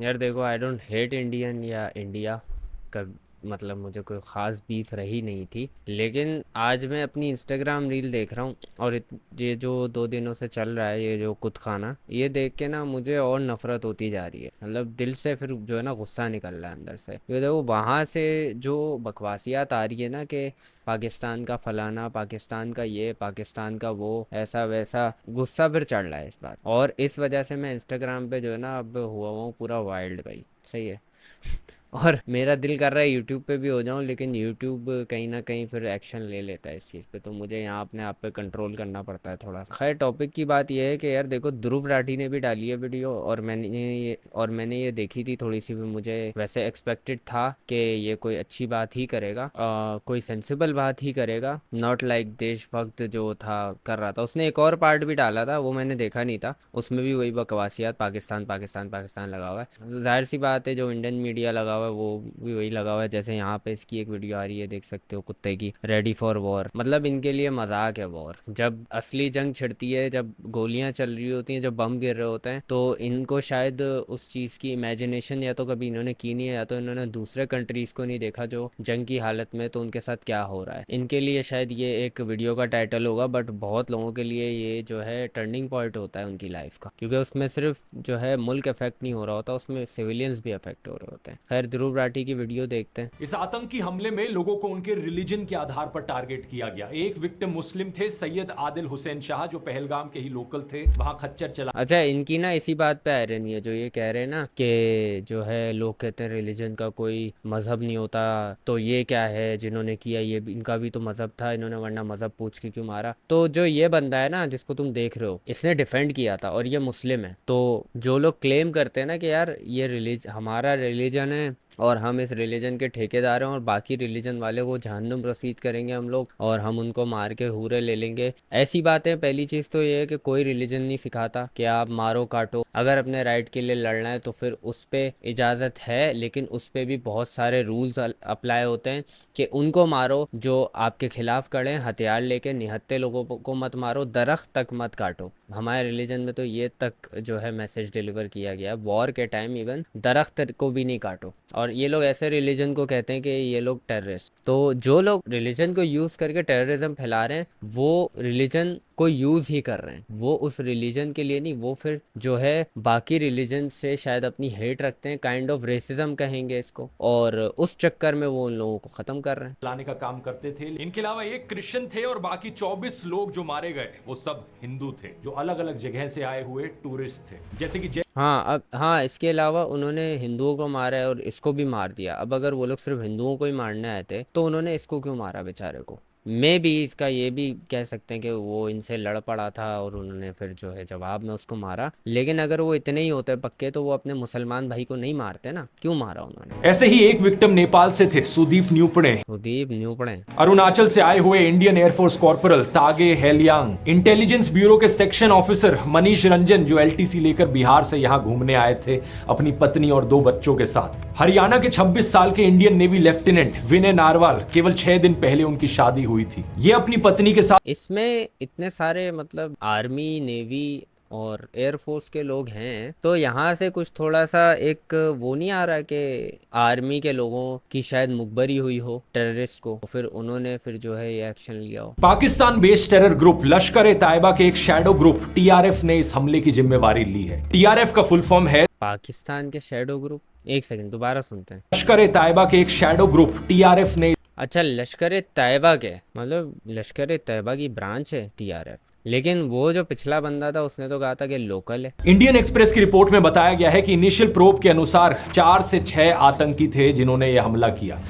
यार देखो, I don't hate Indian या इंडिया कब, मतलब मुझे कोई ख़ास बीफ रही नहीं थी। लेकिन आज मैं अपनी इंस्टाग्राम रील देख रहा हूँ और ये जो 2 दिनों से चल रहा है, ये जो कुछ खाना, ये देख के ना मुझे और नफ़रत होती जा रही है। मतलब दिल से फिर जो है ना गुस्सा निकल रहा है अंदर से। ये देखो, वहाँ से जो बकवासियात आ रही है ना कि पाकिस्तान का फलाना, पाकिस्तान का ये, पाकिस्तान का वो, ऐसा वैसा, गुस्सा फिर चढ़ रहा है इस बात। और इस वजह से मैं इंस्टाग्राम पे जो है ना अब हुआ हूँ पूरा वाइल्ड भाई। सही है। और मेरा दिल कर रहा है यूट्यूब पे भी हो जाऊं, लेकिन यूट्यूब कहीं ना कहीं फिर एक्शन ले लेता है इस चीज़ पे, तो मुझे यहाँ अपने आप पे कंट्रोल करना पड़ता है थोड़ा सा। खैर, टॉपिक की बात यह है कि यार देखो, ध्रुव राठी ने भी डाली है वीडियो, और मैंने ये देखी थी थोड़ी सी भी। मुझे वैसे एक्सपेक्टेड था कि ये कोई अच्छी बात ही करेगा, कोई सेंसिबल बात ही करेगा, नॉट लाइक देशभक्त जो था कर रहा था। उसने एक और पार्ट भी डाला था, वो मैंने देखा नहीं था। उसमें भी वही बकवासियात, पाकिस्तान पाकिस्तान पाकिस्तान लगा हुआ है। जाहिर सी बात है, जो इंडियन मीडिया लगा हुआ है वो भी वही लगा हुआ है। जैसे यहाँ पे इसकी एक वीडियो आ रही है, देख सकते हो, कुत्ते की, रेडी फॉर वॉर। मतलब इनके लिए मजाक है वॉर। जब असली जंग छिड़ती है, जब गोलियां चल रही होती हैं, जब बम गिर रहे होते हैं, तो इनको शायद उस चीज़ की इमेजिनेशन या तो कभी इन्होंने की नहीं है, या तो इन्होंने दूसरे कंट्रीज़ को नहीं देखा जो जंग की हालत में, तो उनके साथ क्या हो रहा है। इनके लिए शायद ये एक वीडियो का टाइटल होगा, बट बहुत लोगों के लिए ये जो है टर्निंग पॉइंट होता है उनकी लाइफ का, क्योंकि उसमें सिर्फ जो है मुल्क इफेक्ट नहीं हो रहा होता, उसमें सिविलियंस भी अफेक्ट हो रहे होते हैं। खैर, ध्रुव राठी की वीडियो देखते हैं। इस आतंकी हमले में लोगों को उनके रिलीजन के आधार पर टारगेट किया गया। एक विक्टिम मुस्लिम थे, सैयद आदिल हुसैन शाह, जो पहलगाम के ही लोकल थे। वहां खच्चर चला। अच्छा, इनकी ना इसी बात पे आयरनी है, जो ये कह रहे हैं ना कि जो है लोग कहते हैं रिलीजन का कोई मज़हब नहीं होता, तो ये क्या है जिन्होंने किया, ये इनका भी तो मज़हब था, इन्होंने वरना मज़हब पूछ के क्यों मारा। तो जो ये बंदा है ना जिसको तुम देख रहे हो, इसने डिफेंड किया था और ये मुस्लिम है। तो जो लोग क्लेम करते हैं ना कि यार ये हमारा रिलीजन है और हम इस रिलीजन के ठेकेदार हैं और बाकी रिलीजन वाले को जहन्नुम रसीद करेंगे हम लोग, और हम उनको मार के हूरे ले लेंगे, ऐसी बातें। पहली चीज़ तो ये है कि कोई रिलीजन नहीं सिखाता कि आप मारो काटो। अगर अपने राइट के लिए लड़ना है तो फिर उस पर इजाज़त है, लेकिन उस पर भी बहुत सारे रूल्स अप्लाई होते हैं कि उनको मारो जो आपके खिलाफ खड़े हैं, हथियार लेके निहत्थे लोगों को मत मारो, दरख्त तक मत काटो। हमारे रिलीजन में तो ये तक जो है मैसेज डिलीवर किया गया है, वॉर के टाइम इवन दरख्त को भी नहीं काटो। और ये लोग ऐसे रिलीजन को कहते हैं कि ये लोग टेररिस्ट। तो जो लोग रिलीजन को यूज़ करके टेररिज्म फैला रहे हैं, वो रिलीजन को यूज़ ही कर रहे हैं। वो उस रिलीजन के लिए नहीं, वो फिर जो है बाकी रिलीजन से शायद अपनी हेट रखते हैं, काइंड ऑफ रेसिज्म कहेंगे इसको, और उस चक्कर में वो उन लोगों को ख़त्म कर रहे हैं। लाने का काम करते थे। इनके अलावा एक क्रिश्चियन थे और बाकी 24 लोग जो मारे गए वो सब हिंदू थे, जो अलग अलग जगह से आए हुए टूरिस्ट थे। जैसे कि हाँ, अब हाँ, इसके अलावा उन्होंने हिंदुओं को मारा है और इसको भी मार दिया। अब अगर वो लोग सिर्फ हिंदुओं को ही मारने आए थे, तो उन्होंने इसको क्यों मारा बेचारे को। मे भी इसका ये भी कह सकते हैं कि वो इनसे लड़ पड़ा था और उन्होंने फिर जो है जवाब में उसको मारा। लेकिन अगर वो इतने ही होते पक्के, तो वो अपने मुसलमान भाई को नहीं मारते ना, क्यों मारा उन्होंने। ऐसे ही एक विक्टिम नेपाल से थे, सुदीप न्यूपड़े। सुदीप न्यूपड़े। अरुणाचल से आए हुए इंडियन एयरफोर्स कॉर्पोरल तागे हेलियांग। इंटेलिजेंस ब्यूरो के सेक्शन ऑफिसर मनीष रंजन, जो एलटीसी लेकर बिहार से यहां घूमने आए थे अपनी पत्नी और 2 बच्चों के साथ। हरियाणा के 26 साल के इंडियन नेवी लेफ्टिनेंट विनय नारवाल, केवल 6 दिन पहले उनकी शादी हुई थी। ये अपनी पत्नी के साथ। इसमें इतने सारे मतलब आर्मी, नेवी और एयरफोर्स के लोग हैं, तो यहाँ से कुछ थोड़ा सा एक वो नहीं आ रहा कि आर्मी के लोगों की शायद मुखबरी हुई हो टेररिस्ट को, फिर उन्होंने फिर जो है ये एक्शन लिया हो। पाकिस्तान बेस्ड टेरर ग्रुप लश्कर ए तायबा के एक शैडो ग्रुप टीआरएफ ने इस हमले की जिम्मेवारी ली है। टीआरएफ का फुल फॉर्म है। पाकिस्तान के शैडो ग्रुप, एक सेकंड दोबारा सुनते हैं। लश्कर ए तायबा के एक शैडो ग्रुप टीआरएफ ने। अच्छा, लश्कर ए तैयबा के, मतलब लश्कर ए तैयबा की ब्रांच है टीआरएफ। लेकिन वो जो पिछला बंदा था उसने तो कहा था कि लोकल है। इंडियन एक्सप्रेस की रिपोर्ट में बताया गया है कि इनिशियल प्रोब के अनुसार 4 से 6 आतंकी थे जिन्होंने यह हमला किया।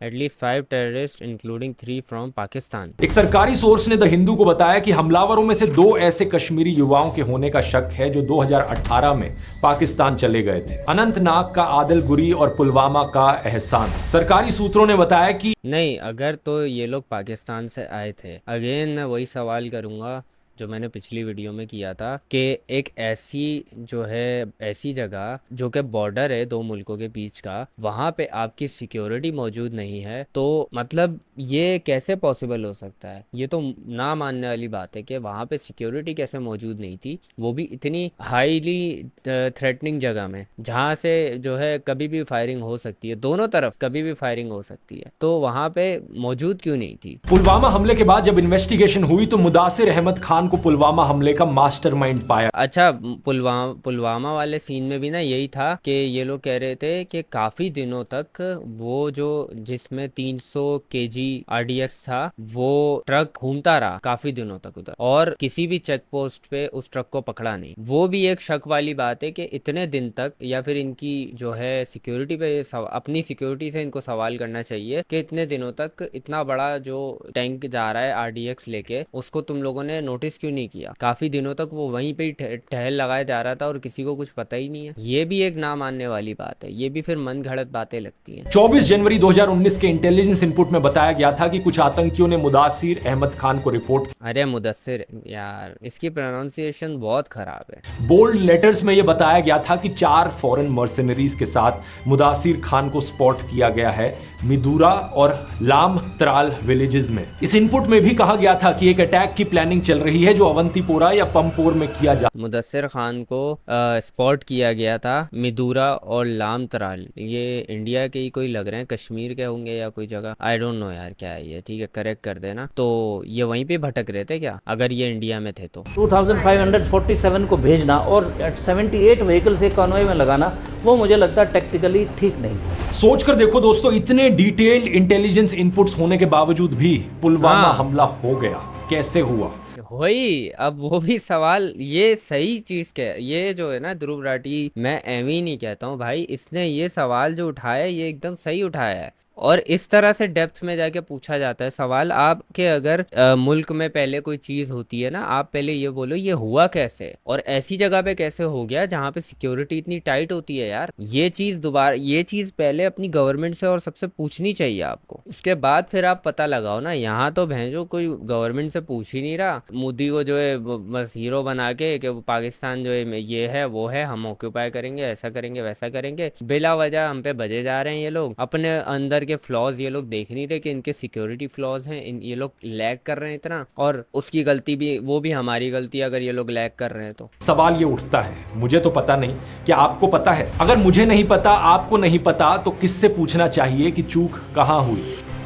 At least 5 terrorist including 3 from Pakistan. एक सरकारी सोर्स ने द हिंदू को बताया कि हमलावरों में से 2 ऐसे कश्मीरी युवाओं के होने का शक है जो 2018 में पाकिस्तान चले गए थे। अनंतनाग का आदिल गुरी और पुलवामा का एहसान। सरकारी सूत्रों ने बताया कि नहीं, अगर तो ये लोग पाकिस्तान से आए थे, अगेन मैं वही सवाल करूँगा जो मैंने पिछली वीडियो में किया था कि एक ऐसी जो है ऐसी जगह जो कि बॉर्डर है दो मुल्कों के बीच का, वहाँ पे आपकी सिक्योरिटी मौजूद नहीं है, तो मतलब ये कैसे पॉसिबल हो सकता है? ये तो ना मानने वाली बात है कि वहाँ पे सिक्योरिटी कैसे मौजूद नहीं थी, वो भी इतनी हाईली थ्रेटनिंग जगह में जहाँ से जो है कभी भी फायरिंग हो सकती है, दोनों तरफ कभी भी फायरिंग हो सकती है, तो वहाँ पे मौजूद क्यों नहीं थी? पुलवामा हमले के बाद जब इन्वेस्टिगेशन हुई तो मुदासिर अहमद खान को पुलवामा हमले का मास्टरमाइंड पाया। अच्छा, पुलवामा वाले सीन में भी ना यही था कि ये लोग कह रहे थे कि काफी दिनों तक वो जो जिसमें 300 केजी RDX था वो ट्रक घूमता रहा काफी दिनों तक उधर, और किसी भी चेक पोस्ट पे उस ट्रक को पकड़ा नहीं। वो भी एक शक वाली बात है कि इतने दिन तक, या फिर इनकी जो है सिक्योरिटी पे अपनी सिक्योरिटी से इनको सवाल करना चाहिए कि इतने दिनों तक इतना बड़ा जो टैंक जा रहा है RDX लेके, उसको तुम लोगों ने नोटिस क्यों नहीं किया? काफी दिनों तक वो वहीं पे ही टहल लगाए जा रहा था और किसी को कुछ पता ही नहीं है। ये भी एक ना मानने वाली बात है, ये भी फिर मन घड़त बातें लगती हैं। 24 जनवरी 2019 के इंटेलिजेंस इनपुट में बताया गया था कि कुछ आतंकियों ने मुदासिर अहमद खान को रिपोर्ट। अरे मुदस्सिर यार, इसकी प्रोनाउंसिएशन बहुत खराब है। बोल्ड लेटर्स में यह बताया गया था कि 4 फॉरेन मर्सनरीज के साथ मुदासिर खान को स्पॉट किया गया है मिदूरा और लाम त्राल विलेजेस में। इस इनपुट में भी कहा गया था कि एक अटैक की प्लानिंग चल रही है जो अवंतीपोरा या पंपोर में किया जा। मुदस्सिर खान को स्पॉट किया गया था मिदूरा और लाम त्राल, ये इंडिया के ही कोई लग रहे हैं, कश्मीर के होंगे या कोई जगह, आई डोंट नो यार क्या है ये, ठीक है करेक्ट कर देना। तो ये वहीं पे भटक रहे थे क्या, अगर ये इंडिया में थे तो? 2547 को भेजना और 78 व्हीकल से कॉन्वॉय में लगाना, वो मुझे लगता है टेक्निकली ठीक नहीं। सोचकर देखो दोस्तों, इतने डिटेल्ड इंटेलिजेंस इनपुट्स होने के बावजूद भी पुलवामा हमला हो गया, कैसे हुआ? वही, अब वो भी सवाल, ये सही चीज क्या है, ये जो है ना ध्रुव राठी, मैं एम ही नहीं कहता हूँ भाई, इसने ये सवाल जो उठाया ये एकदम सही उठाया है। और इस तरह से डेप्थ में जाके पूछा जाता है सवाल। आपके अगर मुल्क में पहले कोई चीज़ होती है ना, आप पहले ये बोलो ये हुआ कैसे और ऐसी जगह पे कैसे हो गया जहाँ पे सिक्योरिटी इतनी टाइट होती है यार। ये चीज़ पहले अपनी गवर्नमेंट से और सबसे पूछनी चाहिए आपको, उसके बाद फिर आप पता लगाओ ना। यहाँ तो भैंजो कोई गवर्नमेंट से पूछ ही नहीं रहा, मोदी को जो है बस हीरो बना के कि पाकिस्तान जो है ये है वो है, हम ऑक्यूपाई करेंगे, ऐसा करेंगे वैसा करेंगे, बिला वजह हम पे बजे जा रहे हैं ये लोग। अपने अंदर के फ्लॉज ये लोग देख नहीं रहे कि इनके सिक्योरिटी फ्लॉज हैं, ये लोग लैग कर रहे हैं इतना, और उसकी गलती भी, वो भी हमारी गलती अगर ये लोग लैग कर रहे हैं तो। सवाल ये उठता है, मुझे तो पता नहीं, क्या आपको पता है? अगर मुझे नहीं पता, आपको नहीं पता, तो किससे पूछना चाहिए कि चूक कहां हुई?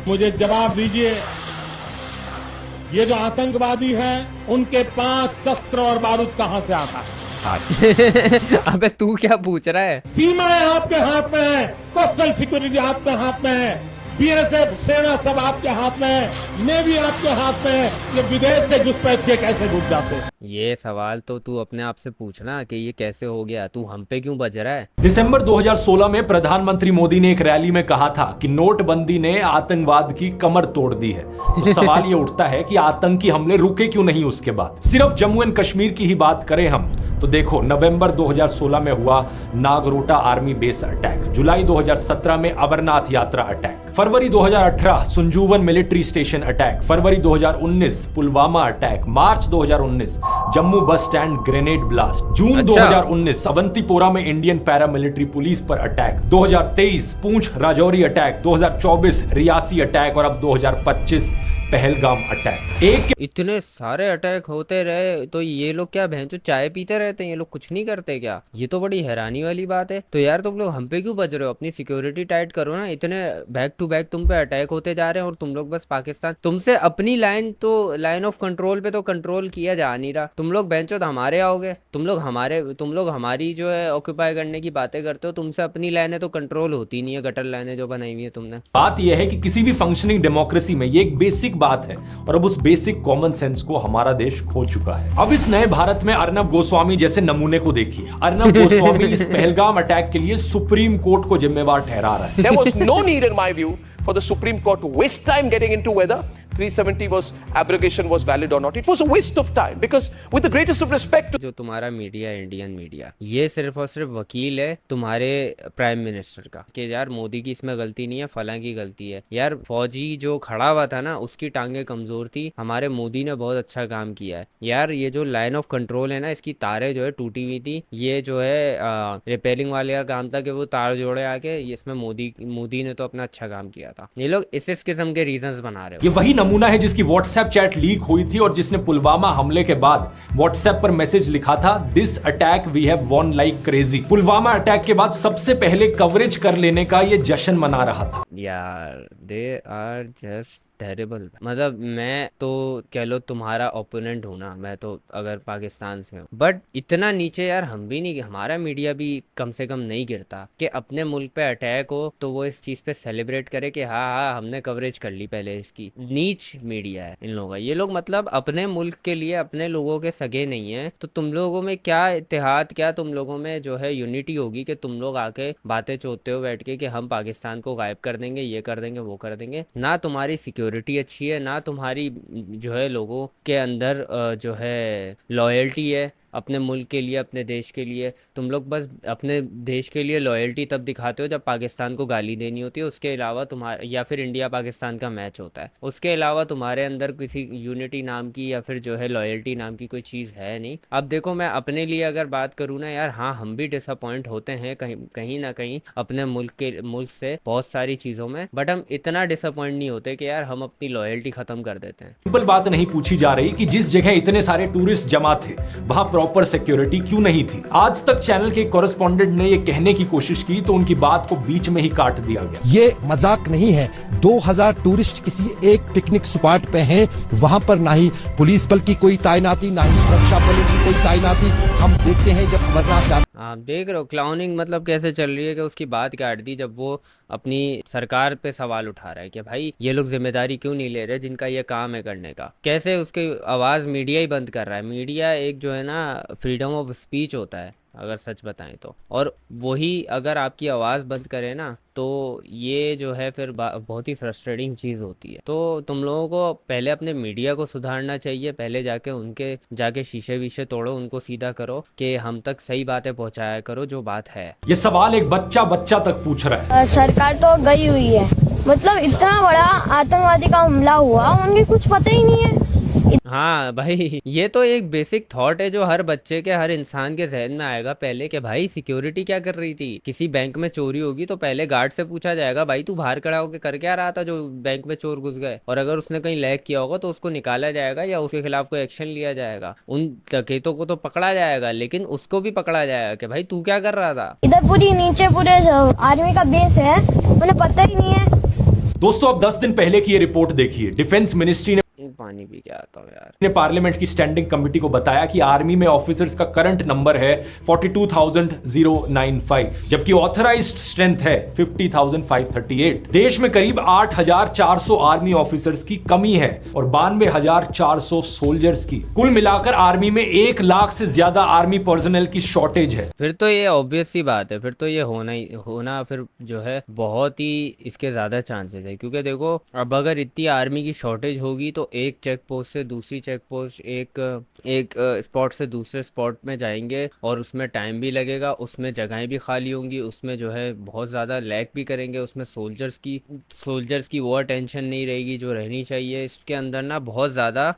मुझे जवाब दीजिए, ये जो आतंकवादी हैं उनके पास शस्त्र और बारूद कहां से आता है? अबे तू क्या पूछ रहा है? सीमाएं आपके हाथ में है, कोस्टल सिक्योरिटी आपके हाथ में है, BSF सेना सब आपके हाथ में है, नेवी आपके हाथ में है, ये विदेश से घुसपैठ के कैसे घुस जाते हैं? ये सवाल तो तू अपने आप से पूछना कि ये कैसे हो गया, तू हम पे क्यों बज रहा है? दिसंबर 2016 में प्रधानमंत्री मोदी ने एक रैली में कहा था कि नोटबंदी ने आतंकवाद की कमर तोड़ दी है। तो सवाल ये उठता है कि आतंकी हमले रुके क्यों नहीं उसके बाद? सिर्फ जम्मू एंड कश्मीर की ही बात करें हम तो देखो, नवंबर 2016 में हुआ नागरोटा आर्मी बेस अटैक, जुलाई 2017 में अमरनाथ यात्रा अटैक, फरवरी 2018 संजूवन मिलिट्री स्टेशन अटैक, फरवरी 2019 पुलवामा अटैक, मार्च 2019 Jammu bus stand grenade blast, जून 2019 अवंतीपोरा में इंडियन पैरामिलिट्री पुलिस पर attack, 2023 Poonch Rajouri attack, 2024 Reasi attack और अब 2025 पहलगाम अटैक। एक इतने सारे अटैक होते रहे तो ये लोग क्या भैंचो चाय पीते रहते हैं, ये लोग कुछ नहीं करते क्या? ये तो बड़ी हैरानी वाली बात है। तो यार तुम लोग हम पे क्यों बज रहे हो? अपनी सिक्योरिटी टाइट करो ना। इतने बैक टू बैक तुम पे अटैक होते जा रहे हैं और तुम लोग बस पाकिस्तान, तुमसे अपनी लाइन ऑफ कंट्रोल पे तो कंट्रोल किया जा नहीं रहा। तुम लोग भैंचो हमारे आओगे, तुम लोग हमारी जो है ऑक्यूपाई करने की बातें करते हो, तुमसे अपनी लाइनें तो कंट्रोल होती नहीं है, गटर लाइनें जो बनाई हुई है तुमने। बात यह है कि किसी भी फंक्शनिंग डेमोक्रेसी में ये एक बेसिक बात है और अब उस बेसिक कॉमन सेंस को हमारा देश खो चुका है। अब इस नए भारत में अर्नब गोस्वामी जैसे नमूने को देखिए। अर्नब गोस्वामी इस पहलगाम अटैक के लिए सुप्रीम कोर्ट को जिम्मेवार ठहरा रहा है। There was no need in my view for the Supreme Court to waste time getting into whether 370 was abrogation was valid or not. It was a waste of time because with the greatest of respect to जो तुम्हारा media Indian media ये सिर्फ और सिर्फ वकील है तुम्हारे prime minister का कि यार मोदी की इसमें गलती नहीं है, फलां की गलती है। यार फौजी जो खड़ा हुआ था ना उसकी टांगे कमजोर थी, हमारे मोदी ने बहुत अच्छा काम किया है। यार ये जो लाइन ऑफ कंट्रोल है ना इसकी तारें जो है टूटी हुई थी, ये जो है रिपेयरिंग वाले का काम था कि वो तार जोड़े आके, इसमें मोदी ने तो अपना अच्छा काम किया था। ये लोग इस किस्म के रीजंस बना रहे हो। ये वही नमूना है जिसकी व्हाट्सएप चैट लीक हुई थी और जिसने पुलवामा हमले के बाद व्हाट्सएप पर मैसेज लिखा था, this attack we have won like crazy. Pulwama attack के बाद सबसे पहले कवरेज कर लेने का ये जश्न मना रहा था। यार दे आर जस्ट टेरेबल। मतलब मैं तो कह लो तुम्हारा ओपोनेंट हूँ ना, मैं तो अगर पाकिस्तान से हूँ, बट इतना नीचे यार हम भी नहीं, हमारा मीडिया भी कम से कम नहीं गिरता कि अपने मुल्क पे अटैक हो तो वो इस चीज़ पे सेलिब्रेट करे कि हाँ हमने कवरेज कर ली पहले इसकी। नीच मीडिया है इन लोगों का। ये लोग मतलब अपने मुल्क के लिए अपने लोगों के सगे नहीं है, तो तुम लोगों में क्या इत्तेहाद, क्या तुम लोगों में जो है यूनिटी होगी कि तुम लोग आके बातें चोते हो बैठ के कि हम पाकिस्तान को गायब कर देंगे, ये कर देंगे, वो कर देंगे। ना तुम्हारी सिक्योरिटी अच्छी है, ना तुम्हारी जो है लोगों के अंदर जो है लॉयल्टी है अपने मुल्क के लिए, अपने देश के लिए। तुम लोग बस अपने देश के लिए लॉयल्टी तब दिखाते हो जब पाकिस्तान को गाली देनी होती है, उसके अलावा तुम्हारा, या फिर इंडिया पाकिस्तान का मैच होता है, उसके अलावा तुम्हारे अंदर किसी यूनिटी नाम की या फिर जो है लॉयल्टी नाम की कोई चीज़ है नहीं। अब देखो मैं अपने लिए अगर बात करूँ ना यार, हाँ हम भी डिसअपॉइंट होते हैं कहीं ना कहीं अपने मुल्क से बहुत सारी चीज़ों में, बट हम इतना डिसअपॉइंट नहीं होते कि यार हम अपनी लॉयल्टी ख़त्म कर देते हैं। सिंपल बात नहीं पूछी जा रही कि जिस जगह इतने सारे टूरिस्ट जमा थे वहां प्रॉपर सिक्योरिटी क्यों नहीं थी। आज तक चैनल के कॉरेस्पॉन्डेंट ने यह कहने की कोशिश की तो उनकी बात को बीच में ही काट दिया गया। ये मजाक नहीं है। 2000 टूरिस्ट किसी एक पिकनिक स्पॉट पे हैं, वहां पर ना ही पुलिस बल की कोई तैनाती, ना ही सुरक्षा बलों की कोई तैनाती। हम देखते हैं जब अमरनाथ आप देख रहे हो क्लाउनिंग मतलब कैसे चल रही है कि उसकी बात काट दी जब वो अपनी सरकार पे सवाल उठा रहा है कि भाई ये लोग जिम्मेदारी क्यों नहीं ले रहे जिनका ये काम है करने का। कैसे उसकी आवाज़ मीडिया ही बंद कर रहा है। मीडिया एक जो है ना फ्रीडम ऑफ स्पीच होता है अगर सच बताएं तो, और वही अगर आपकी आवाज़ बंद करे ना तो ये जो है फिर बहुत ही फ्रस्ट्रेटिंग चीज़ होती है। तो तुम लोगों को पहले अपने मीडिया को सुधारना चाहिए, पहले जाके शीशे वीशे तोड़ो, उनको सीधा करो कि हम तक सही बातें पहुंचाया करो जो बात है। ये सवाल एक बच्चा तक पूछ रहा है। सरकार तो गई हुई है, मतलब इतना बड़ा आतंकवादी का हमला हुआ, उनके कुछ पता ही नहीं है। हाँ भाई ये तो एक बेसिक थॉट है जो हर बच्चे के, हर इंसान के जहन में आएगा पहले कि भाई सिक्योरिटी क्या कर रही थी। किसी बैंक में चोरी होगी तो पहले गार्ड से पूछा जाएगा भाई तू बाहर खड़ा होकर कर क्या रहा था जो बैंक में चोर घुस गए, और अगर उसने कहीं लैग किया होगा तो उसको निकाला जाएगा या उसके खिलाफ कोई एक्शन लिया जाएगा। उन डकैतों को तो पकड़ा जाएगा लेकिन उसको भी पकड़ा जाएगा कि भाई तू क्या कर रहा था। इधर नीचे पूरे आर्मी का बेस है, उन्हें पता ही नहीं है। दोस्तों अब 10 दिन पहले की ये रिपोर्ट देखिए। डिफेंस मिनिस्ट्री ने पानी पी के आता हूँ यार। ने पार्लियामेंट की स्टैंडिंग कमेटी को बताया कि आर्मी में ऑफिसर्स का करंट नंबर है 42,095, जबकि ऑथराइज्ड स्ट्रेंथ है 50,538। देश में करीब 8,400 आर्मी ऑफिसर्स की कमी है और 92,400 सोल्जर्स की। कुल मिलाकर आर्मी में 1 लाख से ज्यादा आर्मी पर्सनल की शॉर्टेज है। फिर तो ये ऑब्वियस सी बात है, फिर तो ये होना फिर जो है बहुत ही इसके ज्यादा चांसेस है, क्योंकि देखो अब अगर इतनी आर्मी की शॉर्टेज होगी तो एक चेक पोस्ट से दूसरी चेक पोस्ट, एक स्पॉट से दूसरे स्पॉट में जाएंगे और उसमें टाइम भी लगेगा, उसमें जगहें भी खाली होंगी, उसमें जो है बहुत ज़्यादा लैग भी करेंगे, उसमें सोल्जर्स की वो अटेंशन नहीं रहेगी जो रहनी चाहिए। इसके अंदर ना बहुत ज़्यादा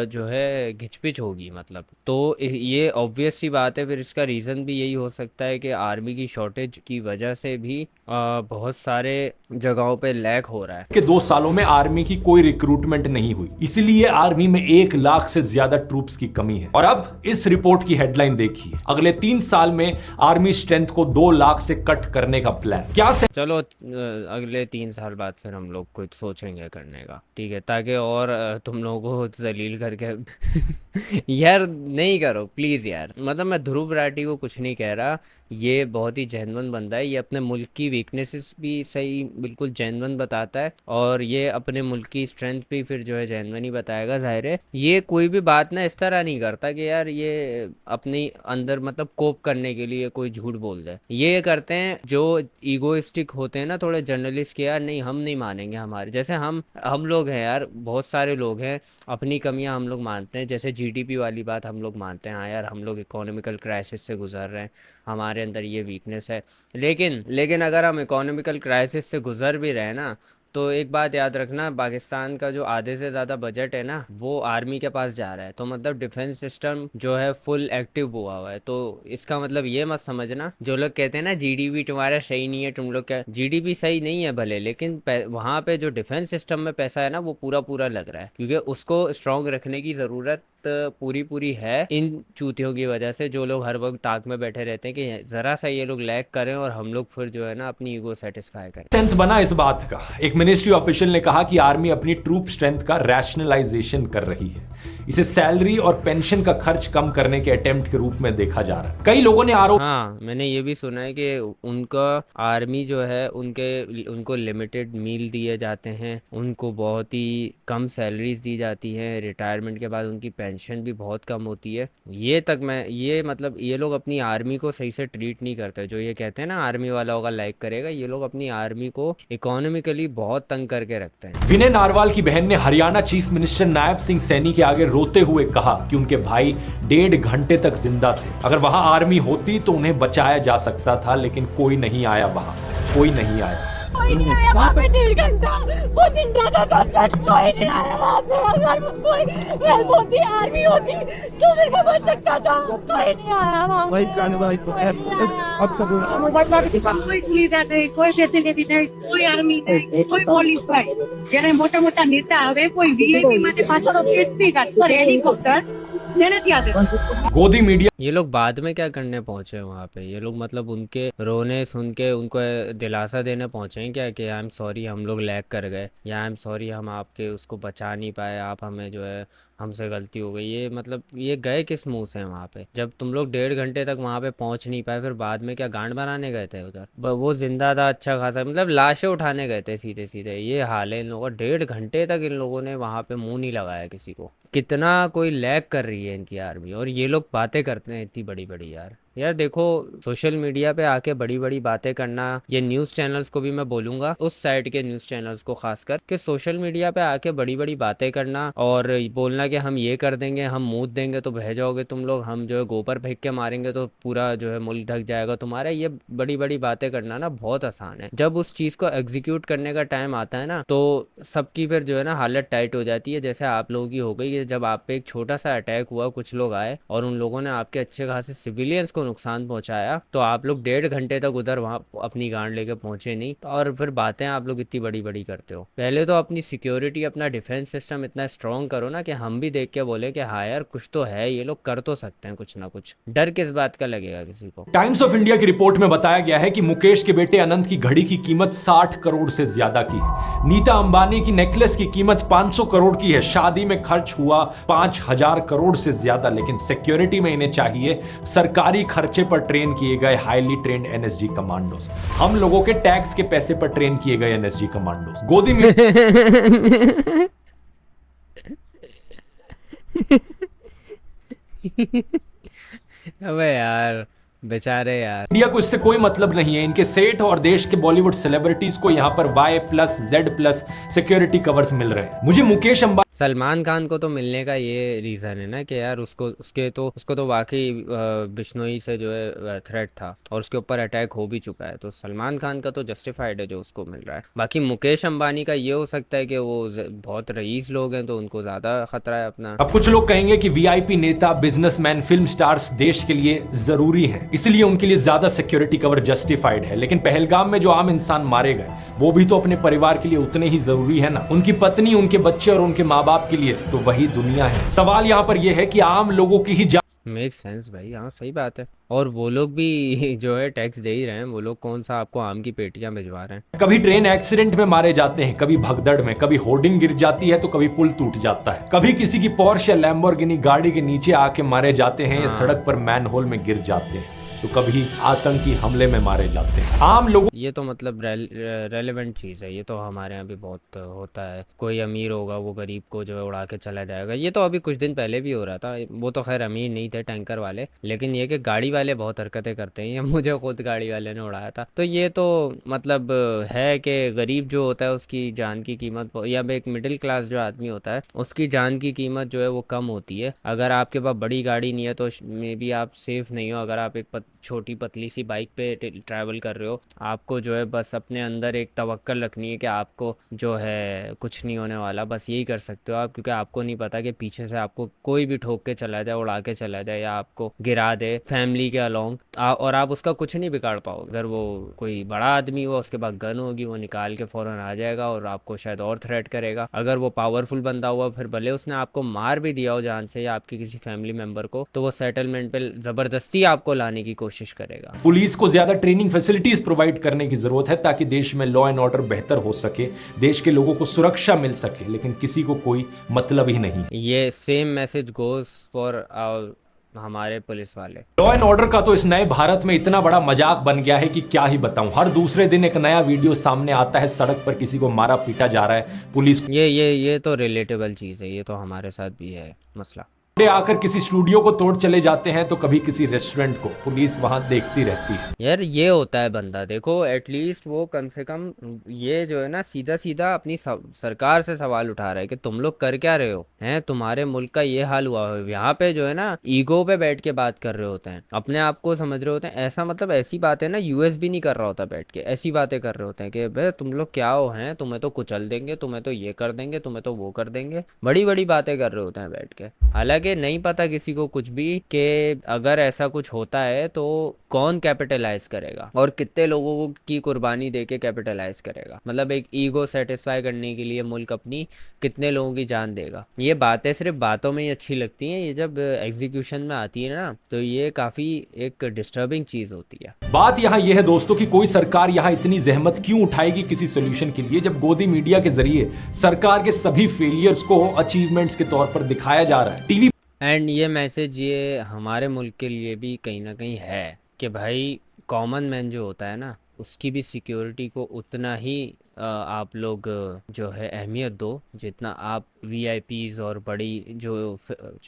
जो है घिचपिच होगी मतलब। तो ये ऑब्वियस सी बात है। फिर इसका रीज़न भी यही हो सकता है कि आर्मी की शॉर्टेज की वजह से भी बहुत सारे जगहों पे लैग हो रहा है कि 2 सालों में आर्मी की कोई रिक्रूटमेंट नहीं हुई, इसलिए आर्मी में 1 लाख से ज्यादा ट्रूप्स की कमी है। और अब इस रिपोर्ट की हेडलाइन देखिए, अगले 3 साल में आर्मी स्ट्रेंथ को 2 लाख से कट करने का प्लान। क्या चलो अगले 3 साल बाद फिर हम लोग कुछ सोचेंगे करने का, ठीक है, ताकि और तुम लोगों को जलील करके यार नहीं करो प्लीज़ यार। मतलब मैं ध्रुव राठी को कुछ नहीं कह रहा ये बहुत ही जेन्युइन बंदा है, ये अपने मुल्क की वीकनेसेस भी सही बिल्कुल जेन्युइन बताता है, और ये अपने मुल्क की स्ट्रेंथ भी फिर जो है जेन्युइन ही बताएगा। जाहिर है ये कोई भी बात ना इस तरह नहीं करता कि यार ये अपने अंदर मतलब कोप करने के लिए कोई झूठ बोल दे। ये करते हैं जो ईगोइस्टिक होते हैं ना थोड़े जर्नलिस्ट के, यार नहीं हम नहीं मानेंगे, हमारे जैसे हम लोग हैं यार, बहुत सारे लोग हैं अपनी कमियां हम लोग मानते हैं, जैसे जीडीपी वाली बात हम लोग मानते हैं, हाँ यार हम लोग इकोनॉमिकल क्राइसिस से गुजर रहे हैं, हमारे अंदर ये वीकनेस है। लेकिन अगर हम इकोनॉमिकल क्राइसिस से गुजर भी रहे ना, तो एक बात याद रखना, पाकिस्तान का जो आधे से ज़्यादा बजट है ना वो आर्मी के पास जा रहा है, तो मतलब डिफेंस सिस्टम जो है फुल एक्टिव हुआ है। तो इसका मतलब ये मत समझना जो लोग कहते हैं ना जीडीपी तुम्हारा सही नहीं है, तुम लोग क्या, जीडीपी सही नहीं है भले, लेकिन वहाँ पे जो डिफेंस सिस्टम में पैसा है ना वो पूरा लग रहा है, क्योंकि उसको स्ट्रॉन्ग रखने की ज़रूरत पूरी है इन चूतियों की वजह से, जो लोग हर वक्त ताक में बैठे रहते हैं कि ज़रा सा ये लोग लैग करें और हम लोग फिर जो है ना अपनी ईगो सेटिस्फाई करें। सेंस बना इस बात का। एक मिनिस्ट्री ऑफिशियल ने कहा कि आर्मी अपनी ट्रूप स्ट्रेंथ का रैशनलाइजेशन कर रही है, इसे सैलरी और पेंशन का खर्च कम करने के अटेम्प्ट के रूप में देखा जा रहा है। कई लोगों ने आरोप, हाँ मैंने ये भी सुना है कि उनका आर्मी जो है उनको लिमिटेड मील दिए जाते हैं, उनको बहुत ही कम सैलरीज दी जाती हैं, रिटायरमेंट के बाद उनकी पेंशन भी बहुत कम होती है। ये लोग अपनी आर्मी को सही से ट्रीट नहीं करते। जो ये कहते हैं ना आर्मी वाला होगा लाइक करेगा, ये लोग अपनी आर्मी को इकोनॉमिकली बहुत तंग करके रखते हैं। विनय नारवाल की बहन ने हरियाणा चीफ मिनिस्टर नायब सिंह सैनी के आगे रोते हुए कहा कि उनके भाई 1.5 घंटे तक जिंदा थे, अगर वहां आर्मी होती तो उन्हें बचाया जा सकता था, लेकिन कोई नहीं आया, वहां कोई नहीं आया। कोई नहीं आया वहाँ पे 1.5 घंटा, वो जिंदा था तब तक कोई नहीं आया वहाँ पे। अगर कोई हेल्प होती आर्मी होती तो मेरे को बच सकता था, कोई नहीं आया वहाँ पे। कोई सुविधा नहीं, कोई फैसिलिटी नहीं, कोई आर्मी नहीं, कोई पुलिस नहीं। जયારે મોટા મોટા नेता આવે કોઈ વીઆઈપી માટે પાછળ કેટલી ગાડી પર હેલિકોપ્ટર गोदी मीडिया, ये लोग बाद में क्या करने पहुंचे हैं वहाँ पे? ये लोग मतलब उनके रोने सुन के उनको दिलासा देने पहुंचे हैं क्या कि आई एम सॉरी हम लोग लैग कर गए, या आई एम सॉरी हम आपके उसको बचा नहीं पाए, आप हमें जो है हमसे गलती हो गई। ये मतलब ये गए किस मुंह से वहाँ पे? जब तुम लोग 1.5 घंटे तक वहाँ पे पहुँच नहीं पाए, फिर बाद में क्या गांड बनाने गए थे उधर? वो जिंदा था अच्छा खासा, मतलब लाशें उठाने गए थे सीधे सीधे। ये हाल है इन लोगों का। 1.5 घंटे तक इन लोगों ने वहाँ पे मुंह नहीं लगाया किसी को। कितना कोई लैग कर रही है इनकी आर्मी, और ये लोग बातें करते हैं इतनी बड़ी बड़ी। यार देखो सोशल मीडिया पे आके बड़ी बड़ी बातें करना, ये न्यूज़ चैनल्स को भी मैं बोलूँगा, उस साइड के न्यूज़ चैनल्स को खासकर, कि सोशल मीडिया पे आके बड़ी बड़ी बातें करना और बोलना कि हम ये कर देंगे, हम मूत देंगे तो बह जाओगे तुम लोग, हम जो है गोबर फेंक के मारेंगे तो पूरा जो है मुल्क ढक जाएगा तुम्हारा। ये बड़ी बड़ी बातें करना ना बहुत आसान है। जब उस चीज़ को एग्जीक्यूट करने का टाइम आता है ना, तो सबकी फिर जो है ना हालत टाइट हो जाती है, जैसे आप लोगों की हो गई कि जब आप पे एक छोटा सा अटैक हुआ, कुछ लोग आए और उन लोगों ने आपके अच्छे खासे सिविलियंस नुकसान पहुंचाया, तो आप लोग 1.5 घंटे तक उधर वहां अपनी गांड लेके पहुंचे नहीं, और फिर बातें आप लोग इतनी बड़ी बड़ी करते हो। पहले तो अपनी सिक्योरिटी, अपना डिफेंस सिस्टम इतना स्ट्रॉन्ग करो ना कि हम भी देख के बोले कि हाँ यार कुछ तो है, ये लोग कर तो सकते हैं कुछ ना कुछ। डर किस बात का लगेगा किसी को? टाइम्स ऑफ इंडिया की रिपोर्ट में बताया गया है कि मुकेश के बेटे अनंत की घड़ी की कीमत 60 करोड़ से ज्यादा की है। नीता अंबानी की नेकलेस की कीमत 500 करोड़ की है। शादी में खर्च हुआ 5000 करोड़ से ज्यादा, लेकिन सिक्योरिटी में इन्हें चाहिए सरकारी खर्चे पर ट्रेन किए गए हाईली ट्रेन्ड एनएसजी कमांडोज, हम लोगों के टैक्स के पैसे पर ट्रेन किए गए एनएसजी कमांडोज। गोदी में अबे यार बेचारे यार, इंडिया को इससे कोई मतलब नहीं है। इनके सेठ और देश के बॉलीवुड सेलिब्रिटीज को यहाँ पर Y+Z+ सिक्योरिटी कवर्स मिल रहे हैं। मुझे मुकेश अंबानी, सलमान खान को तो मिलने का ये रीज़न है ना कि यार उसको तो वाकई बिश्नोई से जो है थ्रेट था और उसके ऊपर अटैक हो भी चुका है, तो सलमान खान का तो जस्टिफाइड है जो उसको मिल रहा है। बाकी मुकेश अंबानी का ये हो सकता है कि वो बहुत रईस लोग हैं तो उनको ज़्यादा खतरा है अपना। अब कुछ लोग कहेंगे कि VIP नेता, बिजनेसमैन, फिल्म स्टार्स देश के लिए जरूरी हैं, इसलिए उनके लिए ज्यादा सिक्योरिटी कवर जस्टिफाइड है। लेकिन पहलगाम में जो आम इंसान मारे गए वो भी तो अपने परिवार के लिए उतने ही जरूरी है ना, उनकी पत्नी, उनके बच्चे और उनके माँ बाप के लिए तो वही दुनिया है। सवाल यहाँ पर यह है कि आम लोगों की ही मेक सेंस भाई, हाँ सही बात है। और वो लोग भी जो है टैक्स दे ही रहे हैं, वो लोग कौन सा आपको आम की पेटियां भिजवा रहे हैं। कभी ट्रेन एक्सीडेंट में मारे जाते हैं, कभी भगदड़ में, कभी होर्डिंग गिर जाती है तो कभी पुल टूट जाता है, कभी किसी की पोर्श या लैम्बोर्गिनी गाड़ी के नीचे आके मारे जाते हैं या सड़क पर मैनहोल में गिर जाते हैं। तो कभी आतंकी हमले में मारे जाते हैं। आम लोगों ये तो मतलब रेलेवेंट चीज़ है, ये तो हमारे यहाँ भी बहुत होता है। कोई अमीर होगा वो गरीब को जो है उड़ा के चला जाएगा। ये तो अभी कुछ दिन पहले भी हो रहा था। वो तो खैर अमीर नहीं थे टैंकर वाले, लेकिन ये कि गाड़ी वाले बहुत हरकतें करते हैं। ये मुझे खुद गाड़ी वाले ने उड़ाया था। तो ये तो मतलब है कि गरीब जो होता है उसकी जान की कीमत, या एक मिडिल क्लास जो आदमी होता है उसकी जान की कीमत जो है वो कम होती है। अगर आपके पास बड़ी गाड़ी नहीं है तो मे बी आप सेफ नहीं हो। अगर आप एक छोटी पतली सी बाइक पे ट्रैवल कर रहे हो, आपको जो है बस अपने अंदर एक तवक्कल रखनी है कि आपको जो है कुछ नहीं होने वाला। बस यही कर सकते हो आप, क्योंकि आपको नहीं पता कि पीछे से आपको कोई भी ठोक के चला जाए, उड़ा के चला जाए, या आपको गिरा दे फैमिली के अलोंग, और आप उसका कुछ नहीं बिगाड़ पाओगे। अगर वो कोई बड़ा आदमी हुआ, उसके पास गन होगी, वो निकाल के फ़ौरन आ जाएगा और आपको शायद और थ्रेट करेगा। अगर वो पावरफुल बंदा हुआ, फिर भले उसने आपको मार भी दिया हो जान से या आपके किसी फैमिली मेम्बर को, तो वो सेटलमेंट पे ज़बरदस्ती आपको लाने की कोशिश करेगा। पुलिस को ज्यादा ट्रेनिंग फैसिलिटीज प्रोवाइड करने की जरूरत है ताकि देश में लॉ एंड ऑर्डर बेहतर हो सके, देश के लोगों को सुरक्षा मिल सके, लेकिन किसी को कोई मतलब ही नहीं है। ये सेम मैसेज गोज फॉर हमारे पुलिस वाले। लॉ एंड ऑर्डर का तो इस नए भारत में इतना बड़ा मजाक बन गया है कि क्या ही बताऊं। हर दूसरे दिन एक नया वीडियो सामने आता है, सड़क पर किसी को मारा पीटा जा रहा है, पुलिस ये तो रिलेटेबल चीज़ है। ये तो हमारे साथ भी है मसला। आकर किसी स्टूडियो को तोड़ चले जाते हैं तो कभी किसी रेस्टोरेंट को, पुलिस वहां देखती रहती है। यार ये होता है बंदा, देखो एटलीस्ट वो कम से कम ये जो है ना सीधा सीधा अपनी सरकार से सवाल उठा रहा है कि तुम लोग कर क्या रहे हो, हैं तुम्हारे मुल्क का ये हाल हुआ है। यहाँ पे जो है ना ईगो पे बैठ के बात कर रहे होते हैं, अपने आप को समझ रहे होते हैं। ऐसा मतलब ऐसी बातें ना यूएस भी नहीं कर रहा होता, बैठ के ऐसी बातें कर रहे होते हैं कि भाई तुम लोग क्या हो, हैं तुम्हें तो कुचल देंगे, तुम्हें तो ये कर देंगे, तुम्हें तो वो कर देंगे। बड़ी बड़ी बातें कर रहे होते हैं बैठ के। हालांकि नहीं पता किसी को कुछ भी कि अगर ऐसा कुछ होता है तो कौन कैपिटलाइज करेगा और कितने लोगों की कुर्बानी देके कैपिटलाइज करेगा। मतलब एक ईगो सेटिस्फाई करने के लिए मुल्क अपनी कितने लोगों की जान देगा। ये बातें सिर्फ बातों में ही अच्छी लगती हैं, ये जब एग्जीक्यूशन में आती है ना तो ये काफ़ी एक डिस्टर्बिंग चीज़ होती है। बात यहाँ यह है दोस्तों कि कोई सरकार यहाँ इतनी जहमत क्यों उठाएगी किसी सोल्यूशन के लिए, जब गोदी मीडिया के जरिए सरकार के सभी फेलियर्स को अचीवमेंट्स के तौर पर दिखाया जा रहा है। टीवी एंड ये मैसेज ये हमारे मुल्क के लिए भी कहीं ना कहीं है कि भाई कॉमन मैन जो होता है ना उसकी भी सिक्योरिटी को उतना ही आप लोग जो है अहमियत दो जितना आप वीआईपीज और बड़ी जो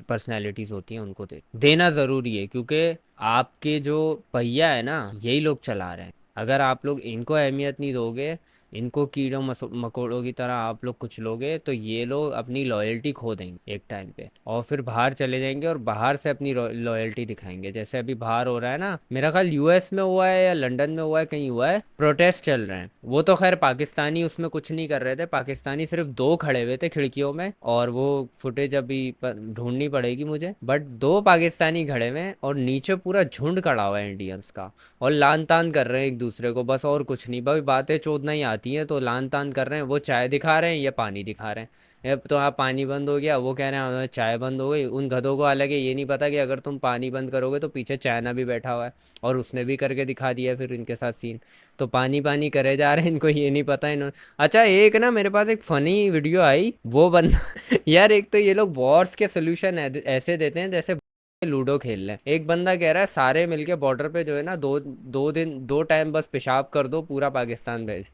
पर्सनैलिटीज़ होती हैं उनको देना ज़रूरी है, क्योंकि आपके जो पहिया है ना यही लोग चला रहे हैं। अगर आप लोग इनको अहमियत नहीं दोगे, इनको कीड़ों मकोड़ों की तरह आप लोग कुछ लोगे, तो ये लोग अपनी लॉयल्टी खो देंगे एक टाइम पे और फिर बाहर चले जाएंगे और बाहर से अपनी लॉयल्टी दिखाएंगे। जैसे अभी बाहर हो रहा है ना, मेरा ख्याल यूएस में हुआ है या लंदन में हुआ है, कहीं हुआ है, प्रोटेस्ट चल रहे हैं। वो तो खैर पाकिस्तानी उसमें कुछ नहीं कर रहे थे, पाकिस्तानी सिर्फ 2 खड़े हुए थे खिड़कियों में, और वो फुटेज अभी ढूंढनी पड़ेगी मुझे, बट 2 पाकिस्तानी खड़े हुए और नीचे पूरा झुंड खड़ा हुआ है इंडियंस का और लान तान कर रहे हैं एक दूसरे को, बस और कुछ नहीं। भाई बातें चोदना ही आती है तो लान तान कर रहे हैं। वो चाय दिखा रहे हैं, ये पानी दिखा रहे हैं। तो आप पानी बंद हो गया, वो कह रहे हैं चाय बंद हो गई। उन गधों को हालांकि ये नहीं पता कि अगर तुम पानी बंद करोगे तो पीछे चाइना भी बैठा हुआ है और उसने भी करके दिखा दिया फिर इनके साथ सीन। तो पानी पानी करे जा रहे हैं, इनको ये नहीं पता इन्होंने। अच्छा एक ना मेरे पास एक फ़नी वीडियो आई, वो बंदा यार एक तो ये लोग वॉर्स के सोल्यूशन ऐसे देते हैं जैसे लूडो खेल लें। एक बंदा कह रहा है सारे मिलके बॉर्डर पे जो है ना 2 टाइम बस पेशाब कर दो, पूरा पाकिस्तान भेज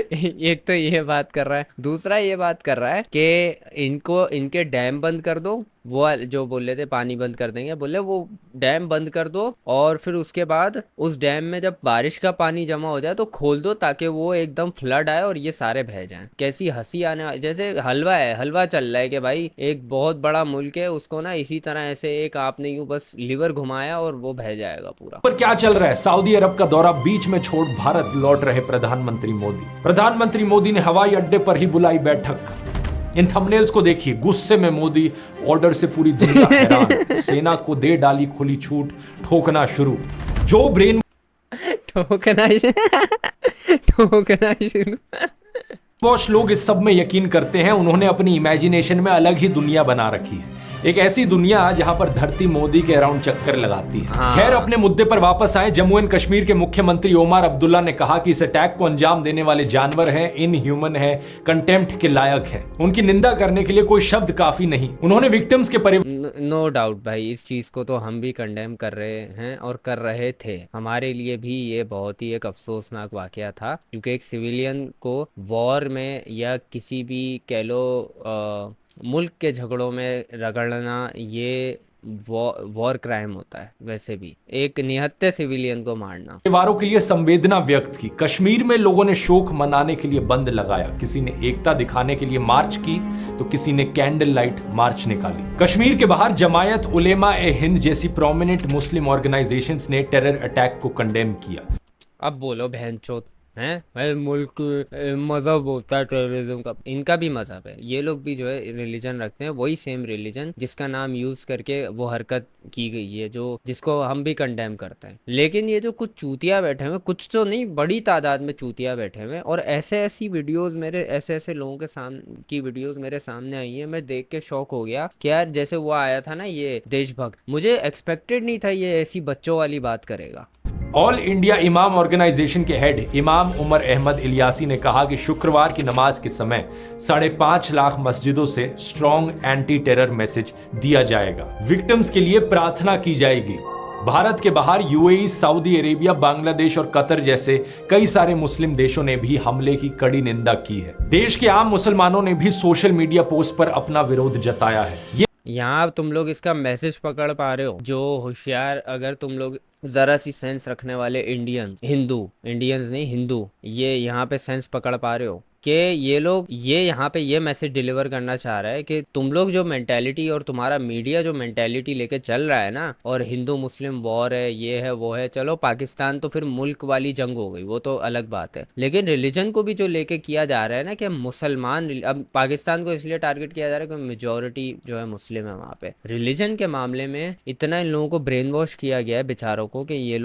एक तो ये बात कर रहा है, दूसरा ये बात कर रहा है कि इनके डैम बंद कर दो। वो जो बोले थे पानी बंद कर देंगे, बोले वो डैम बंद कर दो और फिर उसके बाद उस डैम में जब बारिश का पानी जमा हो जाए तो खोल दो ताकि वो एकदम फ्लड आए और ये सारे बह जाएं। कैसी हंसी आने, जैसे हलवा चल रहा है कि भाई एक बहुत बड़ा मुल्क है, उसको ना इसी तरह ऐसे एक आपने यूं बस लीवर घुमाया और वो बह जाएगा पूरा। पर क्या चल रहा है? सऊदी अरब का दौरा बीच में छोड़ भारत लौट रहे प्रधानमंत्री मोदी ने हवाई अड्डे पर ही बुलाई बैठक। इन थंबनेल्स को देखिए, गुस्से में मोदी, ऑर्डर से पूरी दुनिया हैरान, सेना को दे डाली खुली छूट, ठोकना शुरू। जो ब्रेन शुरू वॉश लोग इस सब में यकीन करते हैं, उन्होंने अपनी इमेजिनेशन में अलग ही दुनिया बना रखी है। एक ऐसी दुनिया जहां पर धरती मोदी के अराउंड चक्कर लगाती है। हाँ। खैर, अपने मुद्दे पर वापस आए। जम्मू एंड कश्मीर के मुख्यमंत्री ओमर अब्दुल्ला ने कहा कि इस अटैक को अंजाम देने वाले जानवर हैं, इनह्यूमन है, कंटेम्प्ट के लायक है। उनकी निंदा करने के लिए कोई शब्द काफी नहीं। उन्होंने विक्टिम्स के नो डाउट भाई, इस चीज़ को तो हम भी कंडेम कर रहे हैं और कर रहे थे। हमारे लिए भी ये बहुत ही एक अफसोसनाक वाकया था, क्योंकि एक सिविलियन को वॉर में या किसी भी कह लो मुल्क के झगड़ों में रगड़ना ये वॉर क्राइम होता है। वैसे भी एक निहत्थे सिविलियन को मारना। परिवारों के लिए संवेदना व्यक्त की। कश्मीर में लोगों ने शोक मनाने के लिए बंद लगाया। किसी ने एकता दिखाने के लिए मार्च की तो किसी ने कैंडल लाइट मार्च निकाली। कश्मीर के बाहर जमायत उलेमा ए हिंद जैसी प्रोमिनेंट मुस्लिम ऑर्गेनाइजेशंस ने टेरर अटैक को कंडेम किया। अब बोलो बहनचोद हैं भाई, मुल्क मजहब होता है टेररिज्म का, इनका भी मजहब है। ये लोग भी जो है रिलीजन रखते हैं, वही सेम रिलीजन जिसका नाम यूज करके वो हरकत की गई है, जो जिसको हम भी कंडेम करते हैं। लेकिन ये जो कुछ चूतिया बैठे हुए, कुछ तो नहीं बड़ी तादाद में चूतिया बैठे हुए, और ऐसे वीडियोस मेरे ऐसे लोगों के सामने की वीडियोस मेरे सामने आई है। मैं देख के शौक हो गया कि यार, जैसे वो आया था ना ये देशभक्त, मुझे एक्सपेक्टेड नहीं था ये ऐसी बच्चों वाली बात करेगा। ऑल इंडिया इमाम ऑर्गेनाइजेशन के हेड इमाम उमर अहमद इलियासी ने कहा कि शुक्रवार की नमाज के समय 5.5 लाख मस्जिदों से स्ट्रॉन्ग एंटी टेरर मैसेज दिया जाएगा। विक्टिम्स के लिए प्रार्थना की जाएगी। भारत के बाहर यूएई, सऊदी अरेबिया, बांग्लादेश और कतर जैसे कई सारे मुस्लिम देशों ने भी हमले की कड़ी निंदा की है। देश के आम मुसलमानों ने भी सोशल मीडिया पोस्ट पर अपना विरोध जताया है। यहाँ तुम लोग इसका मैसेज पकड़ पा रहे हो? जो होशियार, अगर तुम लोग ज़रा सी सेंस रखने वाले इंडियंस नहीं हिंदू, ये यहाँ पे सेंस पकड़ पा रहे हो कि ये लोग यहाँ पे ये मैसेज डिलीवर करना चाह रहा है कि तुम लोग जो मेंटालिटी और तुम्हारा मीडिया जो मेंटालिटी लेके चल रहा है ना, और हिंदू मुस्लिम वॉर है, ये है वो है, चलो पाकिस्तान तो फिर मुल्क वाली जंग हो गई, वो तो अलग बात है। लेकिन रिलीजन को भी जो लेके किया जा रहा है ना कि मुसलमान, अब पाकिस्तान को इसलिए टारगेट किया जा रहा है कि मेजोरिटी जो है मुस्लिम है वहाँ पे। रिलीजन के मामले में इतना इन लोगों को ब्रेन वॉश किया गया है बेचारों को कि ये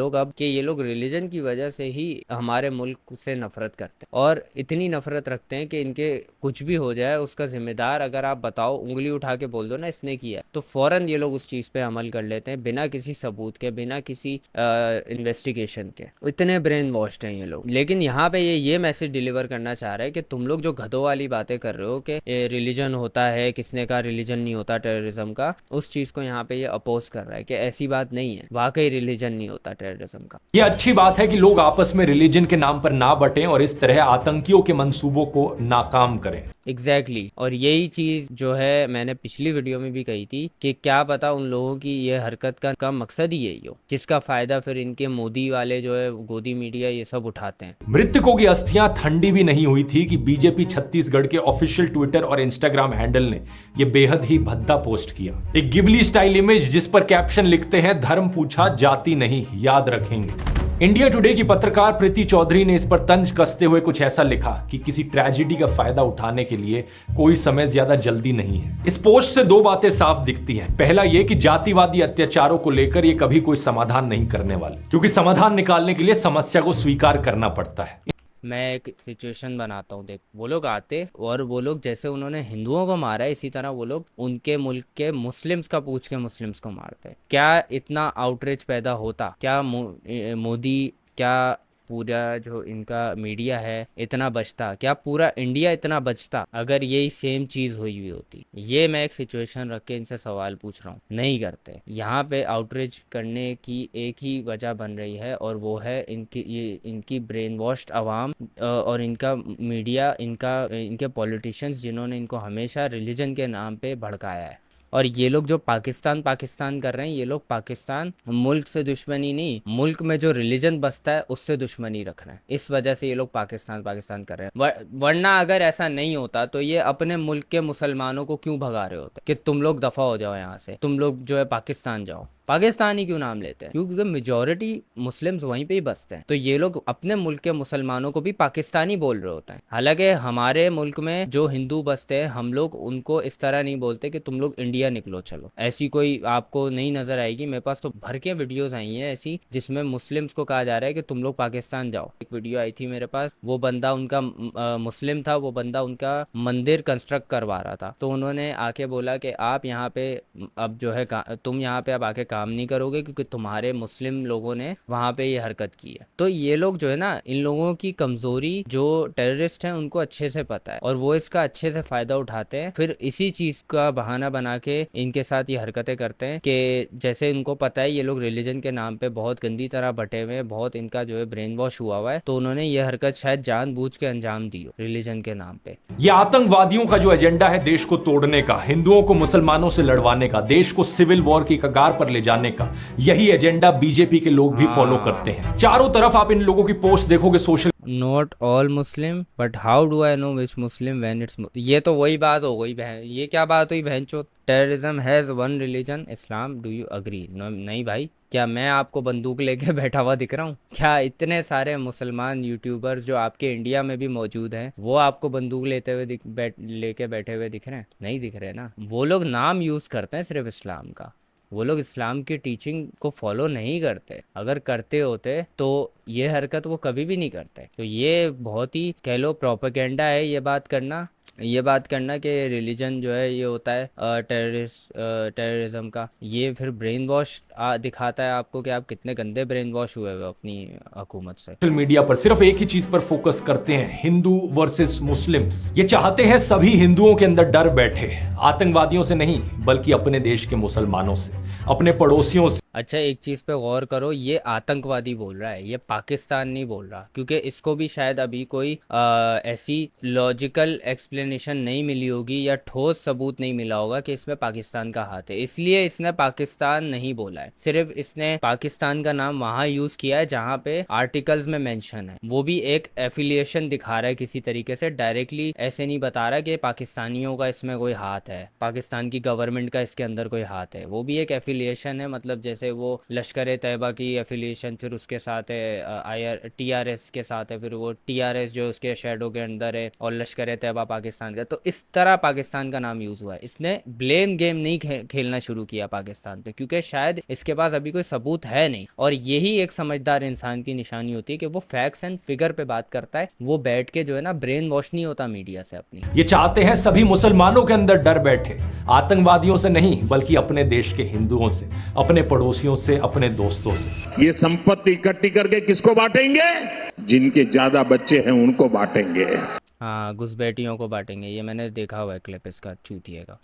लोग रिलीजन की वजह से ही हमारे मुल्क से नफरत करते हैं, और इतनी नफरत रखते हैं कि इनके कुछ भी हो जाए उसका जिम्मेदार अगर आप बताओ, उंगली उठा के बोल दो ना इसने किया, तो फौरन ये लोग उस चीज़ पे अमल कर लेते हैं, बिना किसी सबूत के, बिना किसी इन्वेस्टिगेशन के। इतने ब्रेन वॉश्ड हैं ये लोग। लेकिन यहाँ पे ये मैसेज डिलीवर करना चाह रहा है कि तुम लोग जो गधों वाली बातें कर रहे हो कि रिलीजन होता है, किसने कहा रिलीजन नहीं होता टेररिज्म का, उस चीज़ को यहाँ पे ये अपोज कर रहा है कि ऐसी बात नहीं है, वाकई रिलीजन नहीं होता टेररिज्म का। ये अच्छी बात है कि लोग आपस में रिलीजन के नाम पर ना बटें और इस तरह आतंकियों के मंसूबों को नाकाम करें। एग्जैक्टली और यही चीज़ जो है मैंने पिछली वीडियो में भी कही थी कि क्या पता उन लोगों की ये हरकत का मकसद ही यही हो, जिसका फायदा फिर इनके मोदी वाले जो है गोदी मीडिया ये सब उठाते हैं। मृतकों की अस्थियां ठंडी भी नहीं हुई थी कि बीजेपी छत्तीसगढ़ के ऑफिशियल ट्विटर और इंस्टाग्राम हैंडल ने ये बेहद ही भद्दा पोस्ट किया। एक गिबली स्टाइल इमेज जिस पर कैप्शन लिखते हैं, धर्म पूछा जाति नहीं, याद रखेंगे। इंडिया टुडे की पत्रकार प्रीति चौधरी ने इस पर तंज कसते हुए कुछ ऐसा लिखा कि किसी ट्रेजेडी का फायदा उठाने के लिए कोई समय ज्यादा जल्दी नहीं है। इस पोस्ट से दो बातें साफ दिखती हैं। पहला ये कि जातिवादी अत्याचारों को लेकर ये कभी कोई समाधान नहीं करने वाले, क्योंकि समाधान निकालने के लिए समस्या को स्वीकार करना पड़ता है। मैं एक सिचुएशन बनाता हूँ, देख, वो लोग आते और वो लोग जैसे उन्होंने हिंदुओं को मारा है, इसी तरह वो लोग उनके मुल्क के मुस्लिम्स का पूछ के मुस्लिम्स को मारते हैं। क्या इतना आउटरीच पैदा होता? क्या मोदी, क्या पूरा जो इनका मीडिया है इतना बचता? क्या पूरा इंडिया इतना बचता अगर यही सेम चीज़ हुई होती? ये मैं एक सिचुएशन रख के इनसे सवाल पूछ रहा हूँ। नहीं करते। यहाँ पे आउटरीच करने की एक ही वजह बन रही है, और वो है इनकी ब्रेन वॉश्ड आवाम और इनका मीडिया, इनके पॉलिटिशियंस जिन्होंने इनको हमेशा रिलीजन के नाम पे भड़काया है। और ये लोग जो पाकिस्तान कर रहे हैं, ये लोग पाकिस्तान मुल्क से दुश्मनी नहीं, मुल्क में जो रिलीजन बसता है उससे दुश्मनी रख रहे हैं। इस वजह से ये लोग पाकिस्तान कर रहे हैं। वरना अगर ऐसा नहीं होता तो ये अपने मुल्क के मुसलमानों को क्यों भगा रहे होते कि तुम लोग दफा हो जाओ यहाँ से, तुम लोग जो है पाकिस्तान जाओ। पाकिस्तानी क्यों नाम लेते हैं? क्योंकि मेजॉरिटी मुस्लिम्स वहीं पे ही बसते हैं, तो ये लोग अपने मुल्क के मुसलमानों को भी पाकिस्तानी बोल रहे होते हैं। हालांकि हमारे मुल्क में जो हिंदू बसते हैं, हम लोग उनको इस तरह नहीं बोलते कि तुम लोग इंडिया निकलो चलो, ऐसी कोई आपको नहीं नजर आएगी। मेरे पास तो भर के वीडियोस आई हैं ऐसी जिसमें मुस्लिम्स को कहा जा रहा है कि तुम लोग पाकिस्तान जाओ। एक वीडियो आई थी मेरे पास, वो बंदा उनका मुस्लिम था, वो बंदा उनका मंदिर कंस्ट्रक्ट करवा रहा था, तो उन्होंने आके बोला कि आप यहाँ पे अब जो है तुम यहाँ पे अब आके काम नहीं करोगे क्योंकि तुम्हारे मुस्लिम लोगों ने वहाँ पे ये हरकत की है। तो ये लोग जो है ना, इन लोगों की कमजोरी जो टेररिस्ट हैं उनको अच्छे से पता है और वो इसका अच्छे से फायदा उठाते हैं, फिर इसी चीज का बहाना बना के इनके साथ ये हरकतें करते हैं कि जैसे इनको पता है ये लोग रिलीजन के नाम पे बहुत गंदी तरह बटे हुए हैं, बहुत इनका जो है ब्रेन वॉश हुआ हुआ है, तो उन्होंने ये हरकत शायद जानबूझ के अंजाम दी हो रिलीजन के नाम पे। ये आतंकवादियों का जो एजेंडा है देश को तोड़ने का, हिंदुओं को मुसलमानों से लड़वाने का, देश को सिविल वॉर की कगार पर ले जाने का, यही एजेंडा बीजेपी के लोग भी फॉलो करते हैं। चारों तरफ आप इन लोगों की पोस्ट देखोगे social. Not all Muslim but how do I know which Muslim when it's, ये तो वही बात हो गई बहन, ये क्या बात हुई बहन चो। Terrorism has one religion Islam, do you agree? नहीं भाई, क्या मैं आपको बंदूक लेके बैठा हुआ दिख रहा हूँ? क्या इतने सारे मुसलमान यूट्यूबर्स जो आपके इंडिया में भी मौजूद हैं वो आपको बंदूक लेते हुए लेके बैठे हुए दिख रहे हैं? नहीं दिख रहे ना। वो लोग नाम यूज़ करते हैं सिर्फ इस्लाम का, वो लोग इस्लाम की टीचिंग को फॉलो नहीं करते। अगर करते होते तो ये हरकत वो कभी भी नहीं करते। तो ये बहुत ही कह लो प्रोपेगेंडा है ये बात करना कि रिलीजन जो है ये होता है टेररिज्म का। ये फिर ब्रेन वॉश दिखाता है आपको कि आप कितने गंदे ब्रेन वॉश हुए हुए अपनी हुकूमत से। सोशल मीडिया पर सिर्फ एक ही चीज पर फोकस करते हैं, हिंदू वर्सेस मुस्लिम्स। ये चाहते हैं सभी हिंदुओं के अंदर डर बैठे, आतंकवादियों से नहीं बल्कि अपने देश के मुसलमानों से, अपने पड़ोसियों से। अच्छा, एक चीज़ पे गौर करो, ये आतंकवादी बोल रहा है, ये पाकिस्तान नहीं बोल रहा, क्योंकि इसको भी शायद अभी कोई ऐसी लॉजिकल एक्सप्लेनेशन नहीं मिली होगी या ठोस सबूत नहीं मिला होगा कि इसमें पाकिस्तान का हाथ है, इसलिए इसने पाकिस्तान नहीं बोला है। सिर्फ इसने पाकिस्तान का नाम वहाँ यूज़ किया है जहाँ पे आर्टिकल्स में मेंशन है, वो भी एक एफिलिएशन दिखा रहा है किसी तरीके से, डायरेक्टली ऐसे नहीं बता रहा कि पाकिस्तानियों का इसमें कोई हाथ है, पाकिस्तान की गवर्नमेंट का इसके अंदर कोई हाथ है। वो भी एक एफिलिएशन है, मतलब जैसे वो लश्कर तैयबा की एफिलिएशन फिर उसके साथ है, TRS के साथ है, फिर वो TRS जो उसके शेडो के अंदर है और लश्कर तैयबा पाकिस्तान का, तो इस तरह पाकिस्तान का नाम यूज़ हुआ है। इसने ब्लेम गेम नहीं खेलना शुरू किया पाकिस्तान पे, क्योंकि शायद इसके पास अभी कोई सबूत है नहीं, और यही एक समझदार इंसान की निशानी होती है कि वो फैक्ट्स एंड फिगर पे बात करता है, वो बैठ के जो है ना ब्रेन वॉश नहीं होता मीडिया से अपनी। ये चाहते हैं सभी मुसलमानों के अंदर डर बैठे, आतंकवादियों से नहीं बल्कि अपने देश के हिंदुओं से, अपने पड़ोसियों से, अपने दोस्तों से। ये संपत्ति इकट्ठी करके किसको बांटेंगे? जिनके ज्यादा बच्चे हैं उनको बांटेंगे। हाँ, घुसपैठियों को बांटेंगे, ये मैंने देखा हुआ है क्लिप इसका, चूतिए का।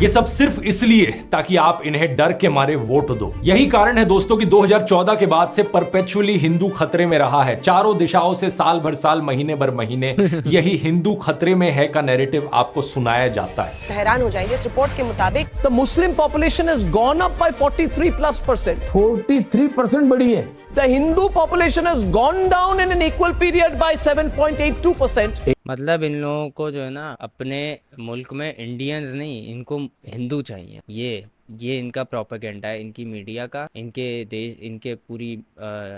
ये सब सिर्फ इसलिए ताकि आप इन्हें डर के मारे वोट दो। यही कारण है दोस्तों कि 2014 के बाद से परपेचुअली हिंदू खतरे में रहा है। चारों दिशाओं से साल भर साल, महीने भर महीने यही हिंदू खतरे में है का नैरेटिव आपको सुनाया जाता है। हैरान हो जाएंगे, इस रिपोर्ट के मुताबिक The Muslim population has gone up by 43+%. 43% बढ़ी है। The Hindu population has gone down in an equal period by 7.82%. मतलब इन लोगों को जो है ना अपने मुल्क में इंडियंस नहीं, इनको हिंदू चाहिए। ये इनका प्रोपेगेंडा है, इनकी मीडिया का, इनके देश, इनके पूरी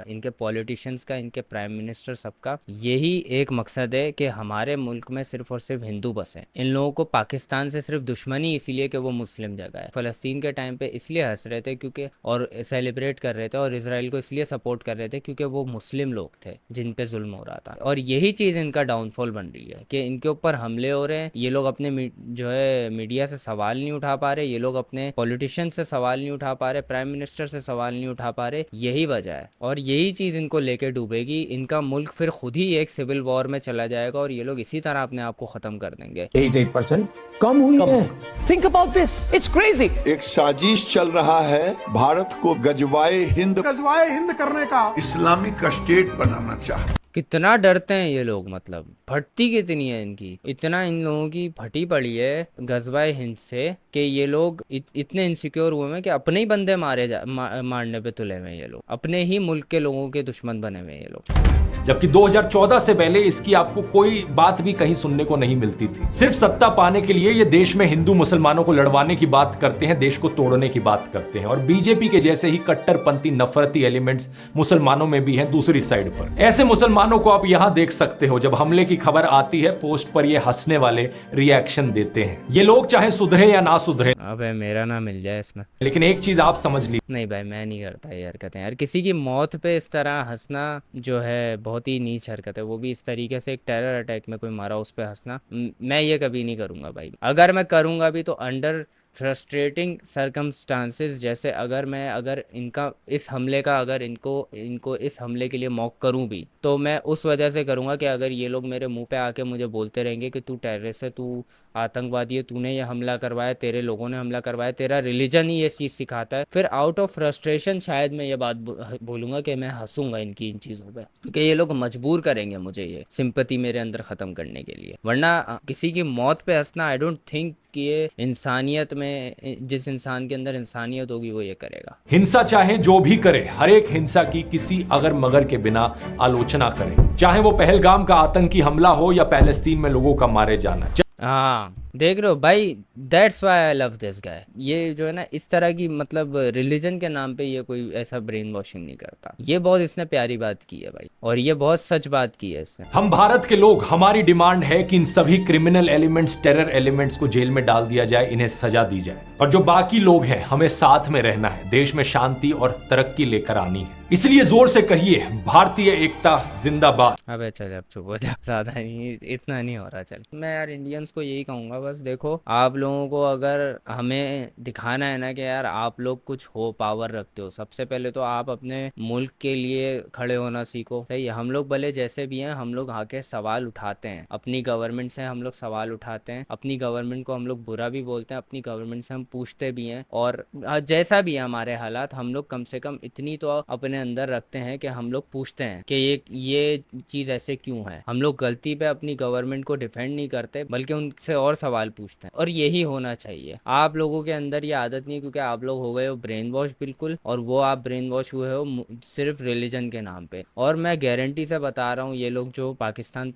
इनके पॉलिटिशियंस का, इनके प्राइम मिनिस्टर सबका यही एक मकसद है कि हमारे मुल्क में सिर्फ और सिर्फ हिंदू बसें। इन लोगों को पाकिस्तान से सिर्फ दुश्मनी इसलिए कि वो मुस्लिम जगह है। फ़लस्तीन के टाइम पे इसलिए हंस रहे थे क्योंकि, और सेलिब्रेट कर रहे थे, और इसराइल को इसलिए सपोर्ट कर रहे थे क्योंकि वो मुस्लिम लोग थे जिन पे जुल्म हो रहा था। और यही चीज़ इनका डाउनफॉल बन रही है कि इनके ऊपर हमले हो रहे हैं, ये लोग अपने जो है मीडिया से सवाल नहीं उठा पा रहे, ये लोग अपने पॉलिटिशियन से सवाल नहीं उठा पा रहे, प्राइम मिनिस्टर से सवाल नहीं उठा पा रहे, यही वजह है। और यही चीज़ इनको लेके डूबेगी, इनका मुल्क फिर खुद ही एक सिविल वॉर में चला जाएगा और ये लोग इसी तरह अपने आप को ख़त्म कर देंगे। 8% कम हुई है। Think about this. It's crazy. एक साजिश चल रहा है भारत को गजवाए हिंद करने का, इस्लामिक स्टेट बनाना चाहता। कितना डरते हैं ये लोग, मतलब फटती कितनी है इनकी, इतना इन लोगों की फटी पड़ी है गजवाए हिंद से कि ये लोग इतने इनसिक्योर हुए हैं कि अपने ही बंदे मारने पे तुले हुए हैं ये लोग, अपने ही मुल्क के लोगों के दुश्मन बने हुए हैं ये लोग। जबकि 2014 से पहले इसकी आपको कोई बात भी कहीं सुनने को नहीं मिलती थी। सिर्फ सत्ता पाने के लिए ये देश में हिंदू मुसलमानों को लड़वाने की बात करते हैं, देश को तोड़ने की बात करते हैं। और बीजेपी के जैसे ही कट्टरपंथी नफरती एलिमेंट्स मुसलमानों में भी हैं दूसरी साइड पर। ऐसे मुसलमानों को आप यहां देख सकते हो, जब हमले की खबर आती है पोस्ट पर ये हंसने वाले रिएक्शन देते हैं। ये लोग चाहे सुधरे या ना सुधरे, अबे मेरा ना मिल जाए इसमें। लेकिन एक चीज आप समझ ली, नहीं भाई मैं नहीं करता ये हरकतें यार, किसी की मौत पे इस तरह हंसना जो है बहुत ही नीच हरकत है, वो भी इस तरीके से एक टेरर अटैक में कोई मारा उस पे हंसना, मैं ये कभी नहीं करूँगा भाई। अगर मैं करूँगा भी तो अंडर फ्रस्ट्रेटिंग सरकमस्टांसेस, जैसे अगर इनका इस हमले का अगर इनको इस हमले के लिए मॉक करूं भी तो मैं उस वजह से करूंगा कि अगर ये लोग मेरे मुंह पे आके मुझे बोलते रहेंगे कि तू टेररिस्ट है, तू आतंकवादी है, तूने ये हमला करवाया, तेरे लोगों ने हमला करवाया, तेरा रिलीजन ही ये चीज़ सिखाता है, फिर आउट ऑफ फ्रस्ट्रेशन शायद मैं ये बात बोलूँगा कि मैं हंसूंगा इनकी इन चीज़ों पर, क्योंकि ये लोग मजबूर करेंगे मुझे ये सिंपैथी मेरे अंदर ख़त्म करने के लिए। वरना किसी की मौत पे हंसना आई डोंट थिंक कि ये इंसानियत में, जिस इंसान के अंदर इंसानियत होगी वो ये करेगा। हिंसा चाहे जो भी करे, हर एक हिंसा की किसी अगर मगर के बिना आलोचना करें, चाहे वो पहलगाम का आतंकी हमला हो या पैलेस्तीन में लोगों का मारे जाना। हाँ देख रहे हो भाई, that's why I love this guy. ये जो है ना इस तरह की मतलब रिलीजन के नाम पे ये कोई ऐसा ब्रेन वॉशिंग नहीं करता, ये बहुत इसने प्यारी बात की है भाई, और ये बहुत सच बात की है इसने। हम भारत के लोग, हमारी डिमांड है कि इन सभी क्रिमिनल एलिमेंट्स, टेरर एलिमेंट्स को जेल में डाल दिया जाए, इन्हें सजा दी जाए, और जो बाकी लोग हैं हमें साथ में रहना है, देश में शांति और तरक्की लेकर आनी है। इसलिए जोर से कहिए भारतीय एकता जिंदाबाद। अबे चल अब चुप हो जा, ज्यादा नहीं, इतना नहीं हो रहा। चल मैं यार इंडियंस को यही कहूंगा, बस देखो आप लोगों को अगर हमें दिखाना है ना कि यार आप लोग कुछ हो, पावर रखते हो, सबसे पहले तो आप अपने मुल्क के लिए खड़े होना सीखो। सही है, हम लोग भले जैसे भी हैं, हम लोग आके सवाल उठाते हैं, अपनी गवर्नमेंट से हम लोग सवाल उठाते हैं, अपनी गवर्नमेंट को हम लोग बुरा भी बोलते हैं, अपनी गवर्नमेंट से हम पूछते भी हैं, और जैसा भी है हमारे हालात, हम लोग कम से कम इतनी तो अपने अंदर रखते हैं कि हम लोग पूछते हैं कि ये चीज़ ऐसे क्यों है। हम लोग गलती पे अपनी गवर्नमेंट को डिफेंड नहीं करते, बल्कि उनसे और सवाल पूछते हैं, और यही होना चाहिए। आप लोगों के अंदर ये आदत नहीं है, क्योंकि आप लोग हो गए हो ब्रेन वॉश बिल्कुल, और वो आप ब्रेन वॉश हुए हो सिर्फ रिलीजन के नाम पे। और मैं गारंटी से बता रहा हूँ, ये लोग जो पाकिस्तान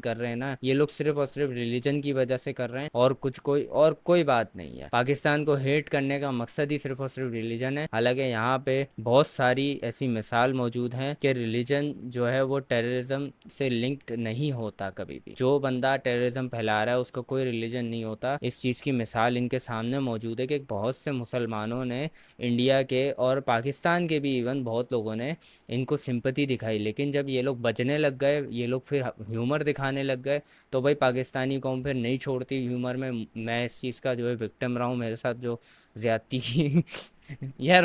कर रहे हैं ना, ये लोग सिर्फ और सिर्फ रिलीजन की वजह से कर रहे हैं, और कोई बात नहीं है। पाकिस्तान को हेट करने का मकसद ही सिर्फ और सिर्फ रिलीजन है। हालांकि यहाँ पे बहुत सारी ऐसी मिसाल मौजूद हैं कि रिलीजन जो है वो टेररिज्म से लिंक्ड नहीं होता कभी भी। जो बंदा टेररिज्म फैला रहा है उसका कोई रिलीजन नहीं होता। इस चीज़ की मिसाल इनके सामने मौजूद है कि बहुत से मुसलमानों ने, इंडिया के और पाकिस्तान के भी इवन बहुत लोगों ने इनको सिंपैथी दिखाई, लेकिन जब ये लोग बचने लग गए, ये लोग फिर ह्यूमर दिखाने लग गए, तो भाई पाकिस्तानी कौम फिर नहीं छोड़ती ह्यूमर में। मैं इस चीज़ का जो है विक्टिम रहा हूँ, मेरे साथ जो ज्यादती की यार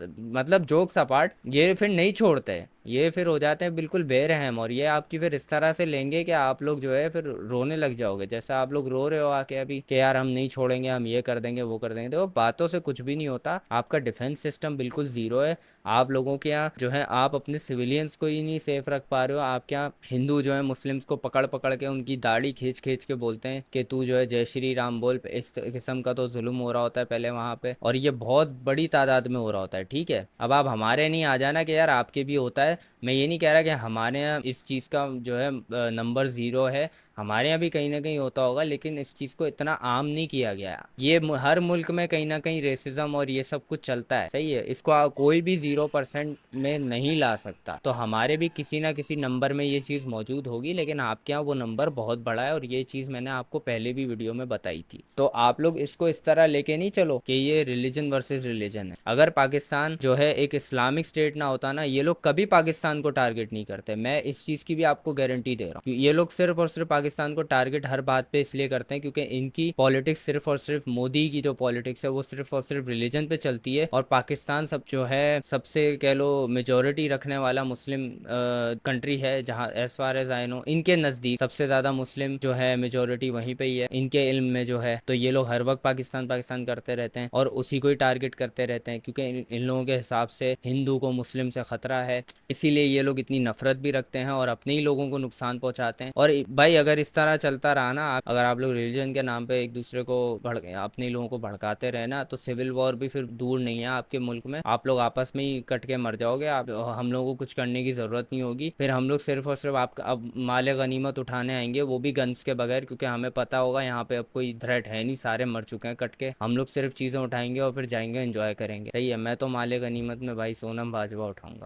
मतलब जोक्स अपार्ट, ये फिर नहीं छोड़ते, ये फिर हो जाते हैं बिल्कुल बेरहम, और ये आपकी फिर इस तरह से लेंगे कि आप लोग जो है फिर रोने लग जाओगे, जैसा आप लोग रो रहे हो आके अभी कि यार हम नहीं छोड़ेंगे, हम ये कर देंगे वो कर देंगे। देखो बातों से कुछ भी नहीं होता, आपका डिफेंस सिस्टम बिल्कुल ज़ीरो है। आप लोगों के यहाँ जो है आप अपने सिविलियंस को ही नहीं सेफ रख पा रहे हो। आपके यहाँ हिंदू जो है मुस्लिम्स को पकड़ पकड़ के उनकी दाढ़ी खींच खींच के बोलते हैं कि तू जो है जय श्री राम बोल। इस किस्म का तो जुल्म हो रहा होता है पहले वहाँ पे, और ये बहुत बड़ी तादाद में हो रहा होता है। ठीक है, अब आप हमारे नहीं आ जाना कि यार आपके भी होता है। मैं ये नहीं कह रहा कि हमारे यहाँ इस चीज़ का जो है नंबर ज़ीरो है, हमारे यहाँ भी कहीं ना कहीं होता होगा, लेकिन इस चीज़ को इतना आम नहीं किया गया। ये हर मुल्क में कहीं ना कहीं रेसिज्म और ये सब कुछ चलता है, सही है, इसको कोई भी 0% में नहीं ला सकता। तो हमारे भी किसी ना किसी नंबर में ये चीज़ मौजूद होगी, लेकिन आपके यहाँ वो नंबर बहुत बड़ा है, और ये चीज़ मैंने आपको पहले भी वीडियो में बताई थी। तो आप लोग इसको इस तरह लेके नहीं चलो कि ये रिलीजन वर्सेस रिलीजन है। अगर पाकिस्तान जो है एक इस्लामिक स्टेट ना होता ना, ये लोग कभी पाकिस्तान को टारगेट नहीं करते। मैं इस चीज़ की भी आपको गारंटी दे रहा हूँ। ये लोग सिर्फ और सिर्फ पाकिस्तान को टारगेट हर बात पे इसलिए करते हैं क्योंकि इनकी पॉलिटिक्स सिर्फ और सिर्फ मोदी की जो पॉलिटिक्स है वो सिर्फ और सिर्फ रिलीजन पे चलती है, और पाकिस्तान सब जो है सबसे कह लो मेजोरिटी रखने वाला मुस्लिम कंट्री है, जहाँ as far as I know इनके नज़दीक सबसे ज़्यादा मुस्लिम जो है मेजोरिटी वहीं पे ही है इनके इल्म में जो है। तो ये लोग हर वक्त पाकिस्तान पाकिस्तान करते रहते हैं और उसी को ही टारगेट करते रहते हैं क्योंकि इन लोगों के हिसाब से हिंदू को मुस्लिम से ख़तरा है, इसीलिए ये लोग इतनी नफरत भी रखते हैं और अपने ही लोगों को नुकसान पहुंचाते हैं। और भाई अगर इस तरह चलता रहा ना, अगर आप लोग रिलीजन के नाम पे एक दूसरे को अपने लोगों को भड़काते रहे ना, तो सिविल वॉर भी फिर दूर नहीं है आपके मुल्क में, आप लोग आपस में ही कट के मर जाओगे। आप हम लोगों को कुछ करने की ज़रूरत नहीं होगी, फिर हम लोग सिर्फ और सिर्फ आपका अब माले गनीमत उठाने आएंगे, वो भी गन्स के बगैर, क्योंकि हमें पता होगा यहाँ पे अब कोई थ्रेट है नहीं, सारे मर चुके हैं कट के। हम लोग सिर्फ चीज़ें उठाएंगे और फिर जाएंगे एंजॉय करेंगे। सही है, मैं तो माले गनीमत में भाई सोनम बाजवा उठाऊंगा।